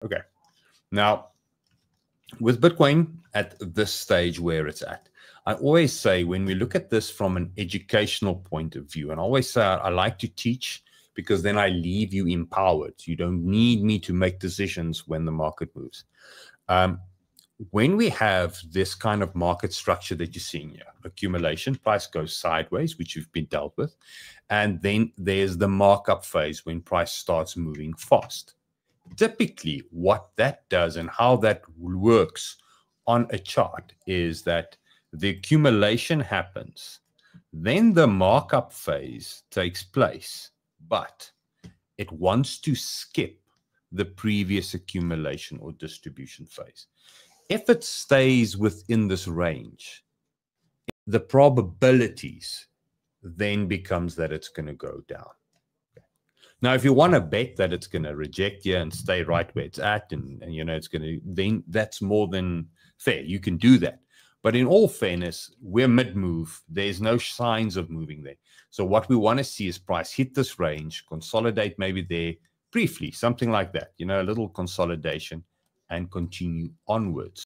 Okay. Now, with Bitcoin at this stage where it's at, I always say when we look at this from an educational point of view, and I always say I like to teach because then I leave you empowered. You don't need me to make decisions when the market moves. When we have this kind of market structure that you're seeing here, accumulation, price goes sideways, which you've been dealt with, and then there's the markup phase when price starts moving fast. Typically, what that does and how that works on a chart is that the accumulation happens, then the markup phase takes place, but it wants to skip the previous accumulation or distribution phase. If it stays within this range, the probabilities then becomes that it's going to go down. Now, if you want to bet that it's going to reject you and stay right where it's at, and you know it's going to, then that's more than fair. You can do that. But in all fairness, we're mid-move. There's no signs of moving there. So what we want to see is price hit this range, consolidate maybe there briefly, something like that, you know, a little consolidation, and continue onwards.